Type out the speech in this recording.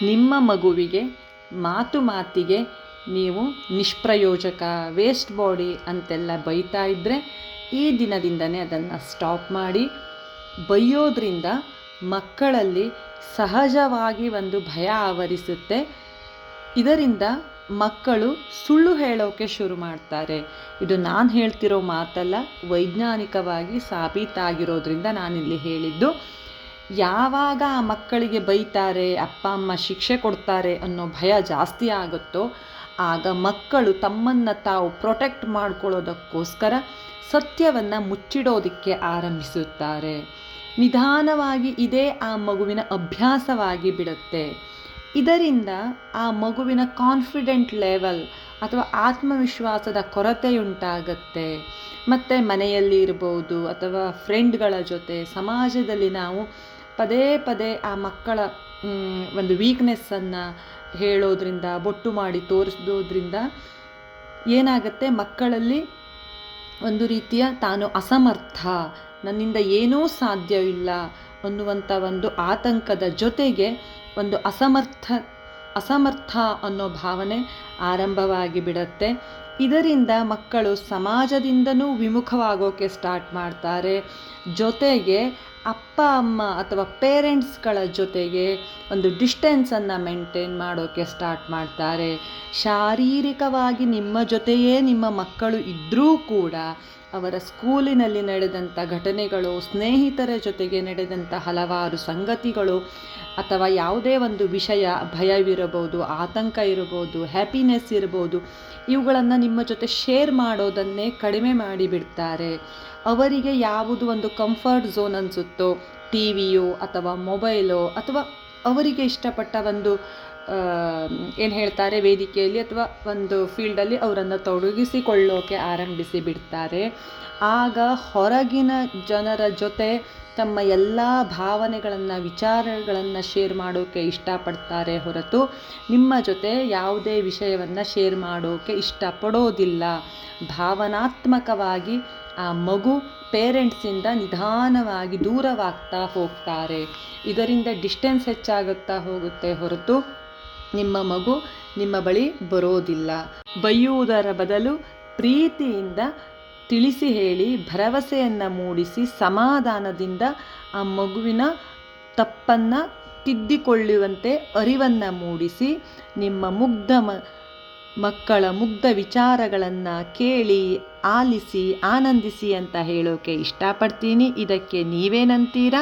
ನಿಮ್ಮ ಮಗುವಿಗೆ ಮಾತಿಗೆ ನೀವು ನಿಷ್ಪ್ರಯೋಜಕ, ವೇಸ್ಟ್ ಬಾಡಿ ಅಂತೆಲ್ಲ ಬೈತಾ ಇದ್ದರೆ ಈ ದಿನದಿಂದನೇ ಅದನ್ನು ಸ್ಟಾಪ್ ಮಾಡಿ. ಬೈಯೋದ್ರಿಂದ ಮಕ್ಕಳಲ್ಲಿ ಸಹಜವಾಗಿ ಒಂದು ಭಯ ಆವರಿಸುತ್ತೆ. ಇದರಿಂದ ಮಕ್ಕಳು ಸುಳ್ಳು ಹೇಳೋಕೆ ಶುರು ಮಾಡ್ತಾರೆ. ಇದು ನಾನು ಹೇಳ್ತಿರೋ ಮಾತಲ್ಲ, ವೈಜ್ಞಾನಿಕವಾಗಿ ಸಾಬೀತಾಗಿರೋದ್ರಿಂದ ನಾನಿಲ್ಲಿ ಹೇಳಿದ್ದು. ಯಾವಾಗ ಆ ಮಕ್ಕಳಿಗೆ ಬೈತಾರೆ, ಅಪ್ಪ ಅಮ್ಮ ಶಿಕ್ಷೆ ಕೊಡ್ತಾರೆ ಅನ್ನೋ ಭಯ ಜಾಸ್ತಿ ಆಗುತ್ತೋ ಆಗ ಮಕ್ಕಳು ತಮ್ಮನ್ನು ತಾವು ಪ್ರೊಟೆಕ್ಟ್ ಮಾಡ್ಕೊಳ್ಳೋದಕ್ಕೋಸ್ಕರ ಸತ್ಯವನ್ನು ಮುಚ್ಚಿಡೋದಕ್ಕೆ ಆರಂಭಿಸುತ್ತಾರೆ. ನಿಧಾನವಾಗಿ ಇದೇ ಆ ಮಗುವಿನ ಅಭ್ಯಾಸವಾಗಿ ಬಿಡುತ್ತೆ. ಇದರಿಂದ ಆ ಮಗುವಿನ ಕಾನ್ಫಿಡೆಂಟ್ ಲೆವೆಲ್ ಅಥವಾ ಆತ್ಮವಿಶ್ವಾಸದ ಕೊರತೆಯುಂಟಾಗತ್ತೆ. ಮತ್ತು ಮನೆಯಲ್ಲಿ ಇರ್ಬೋದು ಅಥವಾ ಫ್ರೆಂಡ್ಗಳ ಜೊತೆ, ಸಮಾಜದಲ್ಲಿ ನಾವು ಪದೇ ಪದೇ ಆ ಮಕ್ಕಳ ಒಂದು ವೀಕ್ನೆಸ್ಸನ್ನು ಹೇಳೋದ್ರಿಂದ, ಬೊಟ್ಟು ಮಾಡಿ ತೋರಿಸೋದ್ರಿಂದ ಏನಾಗುತ್ತೆ, ಮಕ್ಕಳಲ್ಲಿ ಒಂದು ರೀತಿಯ ತಾನು ಅಸಮರ್ಥ, ನನ್ನಿಂದ ಏನೂ ಸಾಧ್ಯವಿಲ್ಲ ಅನ್ನುವಂಥ ಒಂದು ಆತಂಕದ ಜೊತೆಗೆ ಒಂದು ಅಸಮರ್ಥ ಅನ್ನೋ ಭಾವನೆ ಆರಂಭವಾಗಿ ಬಿಡುತ್ತೆ. ಇದರಿಂದ ಮಕ್ಕಳು ಸಮಾಜದಿಂದನೂ ವಿಮುಖವಾಗೋಕ್ಕೆ ಸ್ಟಾರ್ಟ್ ಮಾಡ್ತಾರೆ. ಜೊತೆಗೆ ಅಪ್ಪ ಅಮ್ಮ ಅಥವಾ ಪೇರೆಂಟ್ಸ್ಗಳ ಜೊತೆಗೆ ಒಂದು ಡಿಸ್ಟೆನ್ಸನ್ನು ಮೇಂಟೈನ್ ಮಾಡೋಕ್ಕೆ ಸ್ಟಾರ್ಟ್ ಮಾಡ್ತಾರೆ. ಶಾರೀರಿಕವಾಗಿ ನಿಮ್ಮ ಜೊತೆಯೇ ನಿಮ್ಮ ಮಕ್ಕಳು ಇದ್ದರೂ ಕೂಡ ಅವರ ಸ್ಕೂಲಿನಲ್ಲಿ ನಡೆದಂಥ ಘಟನೆಗಳು, ಸ್ನೇಹಿತರ ಜೊತೆಗೆ ನಡೆದಂಥ ಹಲವಾರು ಸಂಗತಿಗಳು ಅಥವಾ ಯಾವುದೇ ಒಂದು ವಿಷಯ, ಭಯವಿರಬಹುದು, ಆತಂಕ ಇರಬಹುದು, ಹ್ಯಾಪಿನೆಸ್ ಇರ್ಬೋದು, ಇವುಗಳನ್ನು ನಿಮ್ಮ ಜೊತೆ ಶೇರ್ ಮಾಡೋದನ್ನೇ ಕಡಿಮೆ ಮಾಡಿಬಿಡ್ತಾರೆ. ಅವರಿಗೆ ಯಾವುದು ಒಂದು ಕಂಫರ್ಟ್ ಝೋನ್ ಅನಿಸುತ್ತೋ, ಟಿ ವಿಯೋ ಅಥವಾ ಮೊಬೈಲೋ ಅಥವಾ ಅವರಿಗೆ ಇಷ್ಟಪಟ್ಟ ಒಂದು ಏನು ಹೇಳ್ತಾರೆ ವೇದಿಕೆಯಲ್ಲಿ ಅಥವಾ ಒಂದು ಫೀಲ್ಡಲ್ಲಿ ಅವರನ್ನು ತೊಡಗಿಸಿಕೊಳ್ಳೋಕೆ ಆರಂಭಿಸಿ ಬಿಡ್ತಾರೆ. ಆಗ ಹೊರಗಿನ ಜನರ ಜೊತೆ ತಮ್ಮ ಎಲ್ಲ ಭಾವನೆಗಳನ್ನು, ವಿಚಾರಗಳನ್ನು ಶೇರ್ ಮಾಡೋಕ್ಕೆ ಇಷ್ಟಪಡ್ತಾರೆ ಹೊರತು ನಿಮ್ಮ ಜೊತೆ ಯಾವುದೇ ವಿಷಯವನ್ನು ಶೇರ್ ಮಾಡೋಕ್ಕೆ ಇಷ್ಟಪಡೋದಿಲ್ಲ. ಭಾವನಾತ್ಮಕವಾಗಿ ಆ ಮಗು ಪೇರೆಂಟ್ಸಿಂದ ನಿಧಾನವಾಗಿ ದೂರವಾಗ್ತಾ ಹೋಗ್ತಾರೆ. ಇದರಿಂದ ಡಿಸ್ಟೆನ್ಸ್ ಹೆಚ್ಚಾಗುತ್ತಾ ಹೋಗುತ್ತೆ ಹೊರತು ನಿಮ್ಮ ಮಗು ನಿಮ್ಮ ಬಳಿ ಬರೋದಿಲ್ಲ. ಬೈಯುವುದರ ಬದಲು ಪ್ರೀತಿಯಿಂದ ತಿಳಿಸಿ ಹೇಳಿ, ಭರವಸೆಯನ್ನು ಮೂಡಿಸಿ, ಸಮಾಧಾನದಿಂದ ಆ ಮಗುವಿನ ತಪ್ಪನ್ನು ತಿದ್ದಿಕೊಳ್ಳುವಂತೆ ಅರಿವನ್ನು ಮೂಡಿಸಿ, ನಿಮ್ಮ ಮಕ್ಕಳ ಮುಗ್ಧ ವಿಚಾರಗಳನ್ನು ಕೇಳಿ, ಆಲಿಸಿ, ಆನಂದಿಸಿ ಅಂತ ಹೇಳೋಕೆ ಇಷ್ಟಪಡ್ತೀನಿ. ಇದಕ್ಕೆ ನೀವೇನಂತೀರಾ?